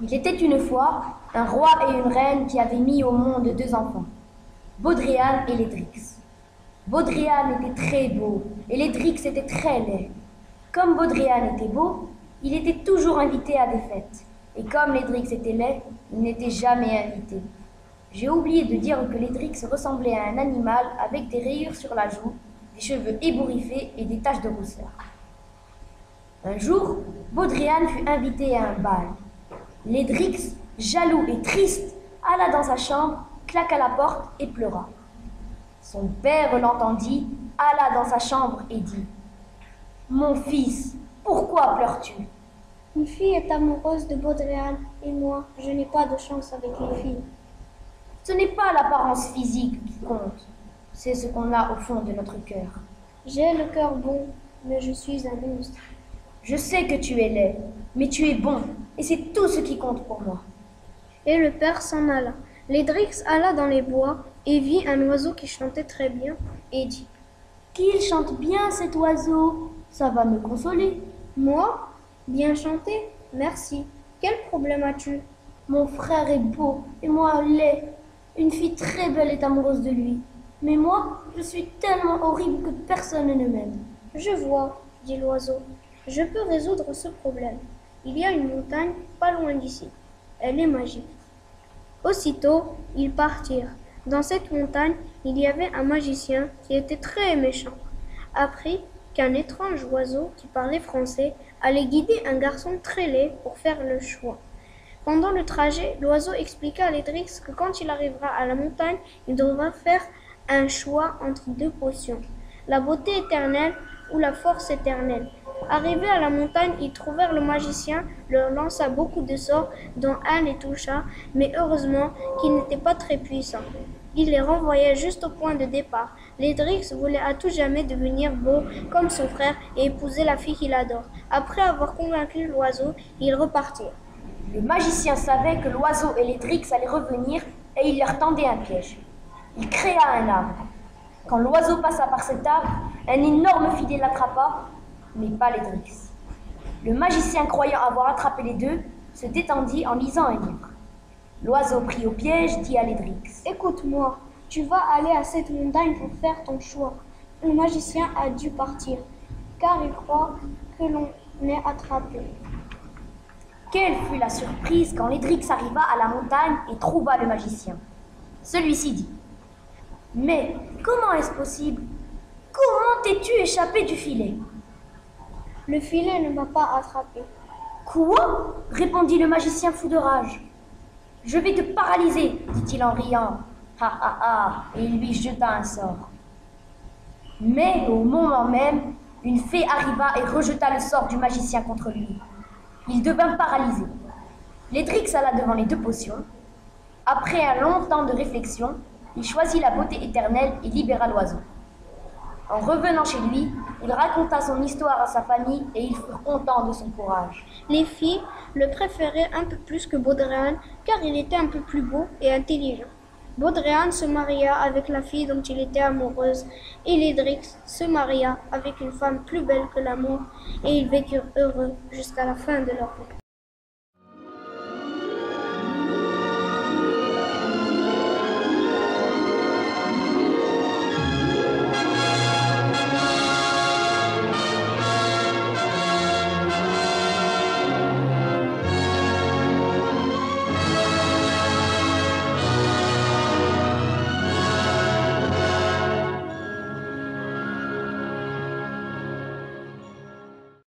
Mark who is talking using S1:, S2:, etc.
S1: Il était une fois un roi et une reine qui avaient mis au monde deux enfants, Baudrian et Ledrix. Baudrian était très beau et Ledrix était très laid. Comme Baudrian était beau, il était toujours invité à des fêtes. Et comme Ledrix était laid, il n'était jamais invité. J'ai oublié de dire que Ledrix ressemblait à un animal avec des rayures sur la joue, des cheveux ébouriffés et des taches de rousseur. Un jour, Baudrian fut invité à un bal. Ledrix, jaloux et triste, alla dans sa chambre, claqua la porte et pleura. Son père l'entendit, alla dans sa chambre et dit « Mon fils, pourquoi pleures-tu »
S2: Une fille est amoureuse de Baudrian et moi, je n'ai pas de chance avec les filles.
S1: Ce n'est pas l'apparence physique qui compte, c'est ce qu'on a au fond de notre cœur.
S2: J'ai le cœur bon, mais je suis un monstre.
S1: Je sais que tu es laid, mais tu es bon, et c'est tout ce qui compte pour moi.
S2: Et le père s'en alla. Ledrix alla dans les bois et vit un oiseau qui chantait très bien et dit
S1: « Qu'il chante bien cet oiseau, ça va me consoler. »
S2: Moi, bien chanter, merci. Quel problème as-tu?
S1: Mon frère est beau et moi laid. Une fille très belle est amoureuse de lui. Mais moi, je suis tellement horrible que personne ne m'aime.
S2: Je vois, dit l'oiseau. Je peux résoudre ce problème. Il y a une montagne pas loin d'ici. Elle est magique. Aussitôt, ils partirent. Dans cette montagne, il y avait un magicien qui était très méchant. Apprit qu'un étrange oiseau qui parlait français allait guider un garçon très laid pour faire le choix. Pendant le trajet, l'oiseau expliqua à Ledrix que quand il arrivera à la montagne, il devra faire un choix entre deux potions, la beauté éternelle ou la force éternelle. Arrivés à la montagne, ils trouvèrent le magicien, leur lança beaucoup de sorts, dont un les toucha, mais heureusement qu'il n'était pas très puissant. Il les renvoya juste au point de départ. Ledrix voulait à tout jamais devenir beau comme son frère et épouser la fille qu'il adore. Après avoir convaincu l'oiseau, ils repartirent.
S1: Le magicien savait que l'oiseau et Ledrix allaient revenir et il leur tendait un piège. Il créa un arbre. Quand l'oiseau passa par cet arbre, un énorme filet l'attrapa, mais pas Ledrix. Le magicien, croyant avoir attrapé les deux, se détendit en lisant un livre. L'oiseau pris au piège dit à Ledrix «
S2: Écoute-moi, tu vas aller à cette montagne pour faire ton choix. » Le magicien a dû partir, car il croit que l'on est attrapé.
S1: Quelle fut la surprise quand Ledrix arriva à la montagne et trouva le magicien. Celui-ci dit « Mais comment est-ce possible? Comment t'es-tu échappé du filet ?»
S2: Le filet ne m'a pas attrapé.
S1: « Quoi ?» répondit le magicien fou de rage. « Je vais te paralyser, dit-il en riant. Ha ha ha, et il lui jeta un sort. Mais au moment même, une fée arriva et rejeta le sort du magicien contre lui. Il devint paralysé. Ledrix alla devant les deux potions. Après un long temps de réflexion, il choisit la beauté éternelle et libéra l'oiseau. En revenant chez lui, il raconta son histoire à sa famille et ils furent contents de son courage.
S2: Les filles le préféraient un peu plus que Baudrian car il était un peu plus beau et intelligent. Baudrian se maria avec la fille dont il était amoureuse et Ledrix se maria avec une femme plus belle que l'amour et ils vécurent heureux jusqu'à la fin de leur vie.